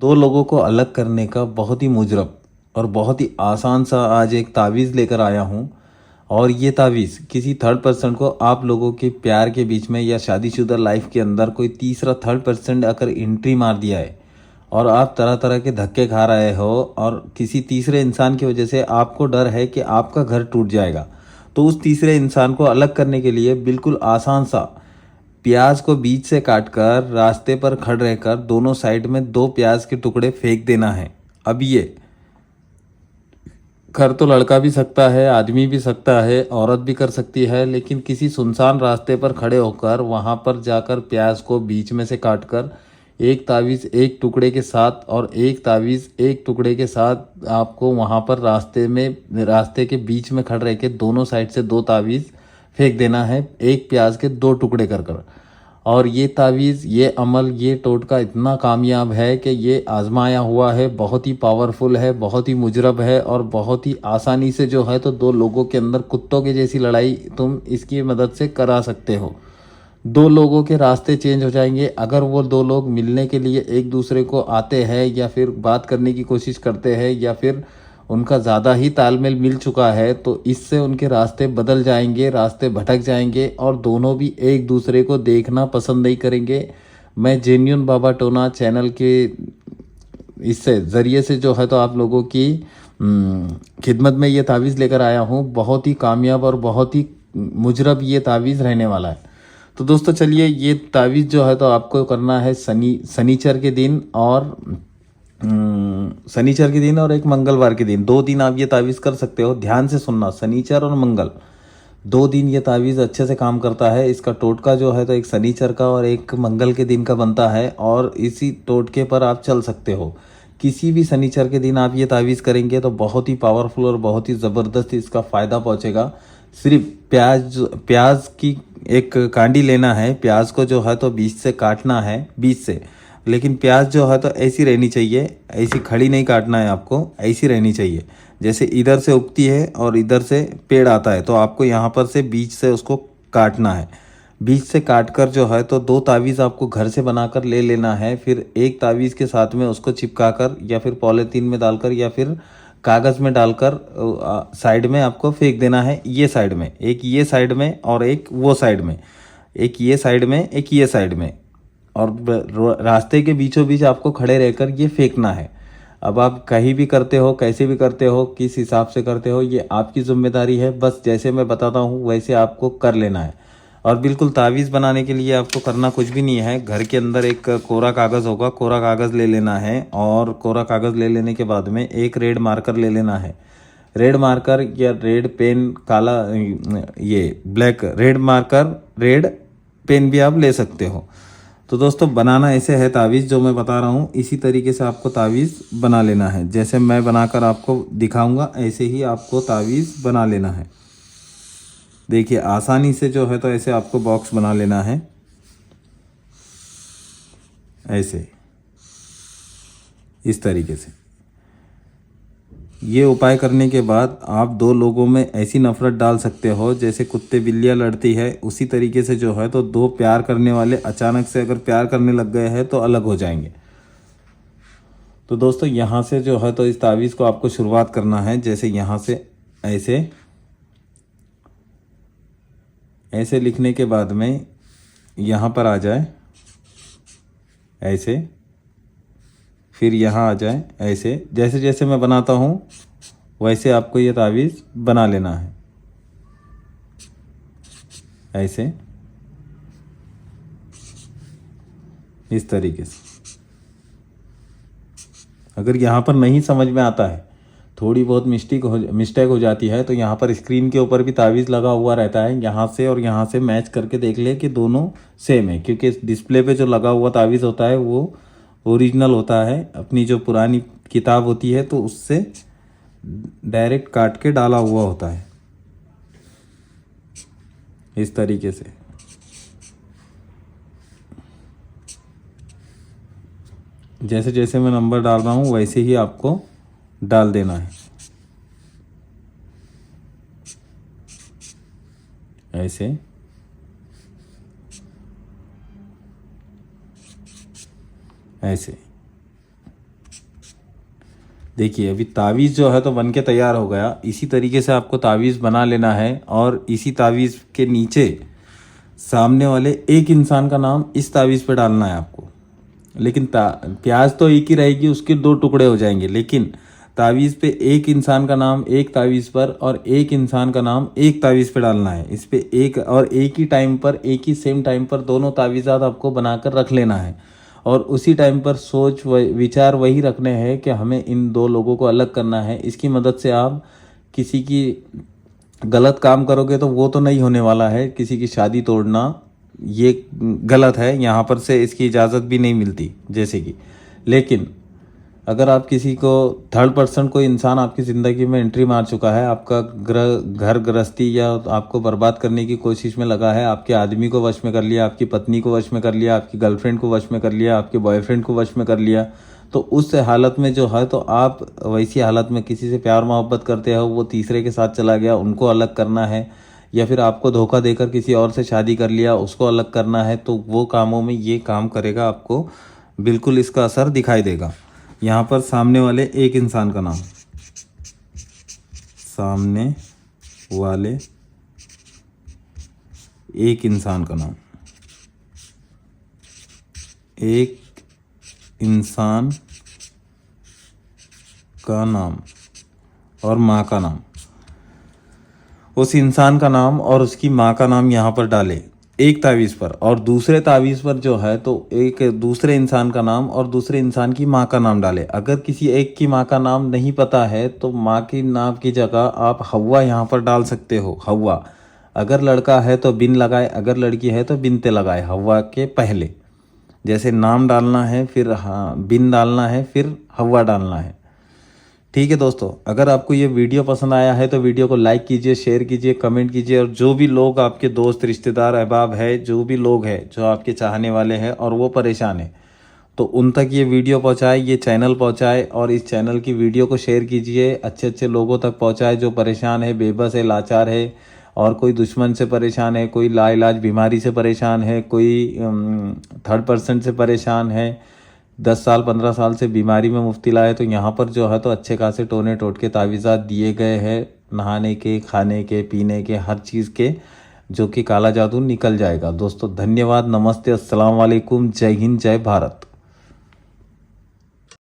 दो लोगों को अलग करने का बहुत ही मुजरब और बहुत ही आसान सा आज एक तावीज़ लेकर आया हूँ। और ये तावीज़ किसी थर्ड पर्सन को आप लोगों के प्यार के बीच में या शादीशुदा लाइफ के अंदर कोई तीसरा थर्ड पर्सन अगर एंट्री मार दिया है और आप तरह तरह के धक्के खा रहे हो और किसी तीसरे इंसान की वजह से आपको डर है कि आपका घर टूट जाएगा, तो उस तीसरे इंसान को अलग करने के लिए बिल्कुल आसान सा प्याज को बीच से काटकर रास्ते पर खड़ रहकर दोनों साइड में दो प्याज के टुकड़े फेंक देना है। अब ये कर तो लड़का भी सकता है, आदमी भी सकता है, औरत भी कर सकती है, लेकिन किसी सुनसान रास्ते पर खड़े होकर वहां पर जाकर प्याज को बीच में से काटकर एक तावीज़ एक टुकड़े के साथ और एक तावीज़ एक टुकड़े के साथ आपको वहां पर रास्ते के बीच में खड़े रह के दोनों साइड से दो तावीज़ फेंक देना है, एक प्याज के दो टुकड़े कर कर। और ये तावीज़, ये अमल, ये टोटका इतना कामयाब है कि ये आजमाया हुआ है, बहुत ही पावरफुल है, बहुत ही मुजरब है और बहुत ही आसानी से जो है तो दो लोगों के अंदर कुत्तों के जैसी लड़ाई तुम इसकी मदद से करा सकते हो। दो लोगों के रास्ते चेंज हो जाएंगे। अगर वो दो लोग मिलने के लिए एक दूसरे को आते हैं या फिर बात करने की कोशिश करते हैं या फिर उनका ज़्यादा ही तालमेल मिल चुका है, तो इससे उनके रास्ते बदल जाएंगे, रास्ते भटक जाएंगे और दोनों भी एक दूसरे को देखना पसंद नहीं करेंगे। मैं जेन्युइन बाबा टोना चैनल के इससे ज़रिए से जो है तो आप लोगों की खिदमत में ये तावीज़ लेकर आया हूँ। बहुत ही कामयाब और बहुत ही मुजरब ये तावीज़ रहने वाला है। तो दोस्तों चलिए, ये तावीज़ जो है तो आपको करना है शनिचर के दिन और शनिचर के दिन और एक मंगलवार के दिन, 2 दिन आप ये तावीज़ कर सकते हो। ध्यान से सुनना, शनिचर और मंगल 2 दिन ये तावीज़ अच्छे से काम करता है। इसका टोटका जो है तो एक शनिचर का और एक मंगल के दिन का बनता है और इसी टोटके पर आप चल सकते हो। किसी भी शनिचर के दिन आप ये तावीज़ करेंगे तो बहुत ही पावरफुल और बहुत ही ज़बरदस्त इसका फ़ायदा पहुंचेगा। सिर्फ प्याज प्याज की एक कांडी लेना है, प्याज को जो है तो बीच से काटना है, बीच से। लेकिन प्याज जो है तो ऐसी रहनी चाहिए, ऐसी खड़ी नहीं काटना है आपको, ऐसी रहनी चाहिए जैसे इधर से उगती है और इधर से पेड़ आता है, तो आपको यहाँ पर से बीच से उसको काटना है। बीच से काट कर जो है तो दो तावीज़ आपको घर से बनाकर ले लेना है। फिर एक तावीज़ के साथ में उसको चिपका कर या फिर पॉलीथीन में डालकर या फिर कागज़ में डालकर साइड में आपको फेंक देना है। ये साइड में एक, ये साइड में और एक वो साइड में, एक ये साइड में, एक ये साइड में, और रास्ते के बीचों बीच आपको खड़े रहकर ये फेंकना है। अब आप कहीं भी करते हो, कैसे भी करते हो, किस हिसाब से करते हो, ये आपकी जिम्मेदारी है। बस जैसे मैं बताता हूँ वैसे आपको कर लेना है। और बिल्कुल तावीज़ बनाने के लिए आपको करना कुछ भी नहीं है। घर के अंदर एक कोरा कागज़ होगा, कोरा कागज़ ले लेना है और कोरा कागज़ ले लेने के बाद में एक रेड मार्कर ले लेना है। रेड मार्कर या रेड पेन, काला, ये black red marker, red pen भी आप ले सकते हो। तो दोस्तों बनाना ऐसे है तावीज़, जो मैं बता रहा हूँ इसी तरीके से आपको तावीज़ बना लेना है। जैसे मैं बनाकर आपको दिखाऊंगा ऐसे ही आपको तावीज़ बना लेना है। देखिए आसानी से जो है तो ऐसे आपको बॉक्स बना लेना है, ऐसे इस तरीके से। ये उपाय करने के बाद आप दो लोगों में ऐसी नफ़रत डाल सकते हो जैसे कुत्ते बिल्लियाँ लड़ती है, उसी तरीके से जो है तो दो प्यार करने वाले अचानक से अगर प्यार करने लग गए हैं तो अलग हो जाएंगे। तो दोस्तों यहाँ से जो है तो इस तावीज़ को आपको शुरुआत करना है। जैसे यहाँ से ऐसे ऐसे लिखने के बाद में यहाँ पर आ जाए ऐसे, फिर यहाँ आ जाए ऐसे। जैसे जैसे मैं बनाता हूँ वैसे आपको ये तावीज़ बना लेना है, ऐसे इस तरीके से। अगर यहाँ पर नहीं समझ में आता है, थोड़ी बहुत मिस्टेक हो जाती है, तो यहाँ पर स्क्रीन के ऊपर भी तावीज़ लगा हुआ रहता है। यहाँ से और यहाँ से मैच करके देख ले कि दोनों सेम है, क्योंकि डिस्प्ले पे जो लगा हुआ तावीज़ होता है वो ओरिजिनल होता है। अपनी जो पुरानी किताब होती है तो उससे डायरेक्ट काट के डाला हुआ होता है, इस तरीके से। जैसे जैसे मैं नंबर डाल रहा हूँ वैसे ही आपको डाल देना है, ऐसे ऐसे। देखिए अभी तावीज़ जो है तो बन के तैयार हो गया। इसी तरीके से आपको तावीज़ बना लेना है और इसी तावीज़ के नीचे सामने वाले एक इंसान का नाम इस तावीज़ पे डालना है आपको। लेकिन प्याज तो एक ही रहेगी, उसके दो टुकड़े हो जाएंगे, लेकिन तावीज़ पे एक इंसान का नाम एक तावीज़ पर और एक इंसान का नाम एक तावीज़ पे डालना है। इस पे एक और एक ही टाइम पर, एक ही सेम टाइम पर दोनों तावीज़ात आपको बनाकर रख लेना है और उसी टाइम पर सोच विचार वही रखने हैं कि हमें इन दो लोगों को अलग करना है। इसकी मदद से आप किसी की गलत काम करोगे तो वो तो नहीं होने वाला है। किसी की शादी तोड़ना ये गलत है, यहाँ पर से इसकी इजाज़त भी नहीं मिलती जैसे कि। लेकिन अगर आप किसी को थर्ड पर्सन कोई इंसान आपकी ज़िंदगी में एंट्री मार चुका है, आपका घर गृहस्थी या आपको बर्बाद करने की कोशिश में लगा है, आपके आदमी को वश में कर लिया, आपकी पत्नी को वश में कर लिया, आपकी गर्लफ्रेंड को वश में कर लिया, आपके बॉयफ्रेंड को वश में कर लिया, तो उस हालत में जो है तो आप वैसी हालत में किसी से प्यार मोहब्बत करते हो, वो तीसरे के साथ चला गया, उनको अलग करना है, या फिर आपको धोखा देकर किसी और से शादी कर लिया, उसको अलग करना है, तो वो कामों में ये काम करेगा। आपको बिल्कुल इसका असर दिखाई देगा। यहाँ पर सामने वाले एक इंसान का नाम, सामने वाले एक इंसान का नाम, एक इंसान का नाम और माँ का नाम, उस इंसान का नाम और उसकी माँ का नाम यहाँ पर डाले एक तावीज़ पर, और दूसरे तावीज़ पर जो है तो एक दूसरे इंसान का नाम और दूसरे इंसान की माँ का नाम डाले। अगर किसी एक की माँ का नाम नहीं पता है तो माँ की नाम की जगह आप हव्वा यहाँ पर डाल सकते हो, हव्वा। अगर लड़का है तो बिन लगाए, अगर लड़की है तो बिनते लगाए, हव्वा के पहले। जैसे नाम डालना है, फिर हाँ बिन डालना है, फिर हव्वा डालना है। ठीक है दोस्तों, अगर आपको ये वीडियो पसंद आया है तो वीडियो को लाइक कीजिए, शेयर कीजिए, कमेंट कीजिए, और जो भी लोग आपके दोस्त रिश्तेदार अहबाब है, जो भी लोग हैं जो आपके चाहने वाले हैं और वो परेशान है, तो उन तक ये वीडियो पहुंचाए, ये चैनल पहुंचाए, और इस चैनल की वीडियो को शेयर कीजिए, अच्छे अच्छे लोगों तक पहुंचाए जो परेशान है, बेबस है, लाचार है, और कोई दुश्मन से परेशान है, कोई लाइलाज बीमारी से परेशान है, कोई थर्ड पर्सन से परेशान है, 10 साल 15 साल से बीमारी में मुब्तला है, तो यहाँ पर जो है तो अच्छे खासे टोने टोटके तावीज़ात दिए गए हैं, नहाने के, खाने के, पीने के, हर चीज़ के, जो कि काला जादू निकल जाएगा। दोस्तों धन्यवाद, नमस्ते, अस्सलाम वालेकुम, जय हिंद, जय भारत।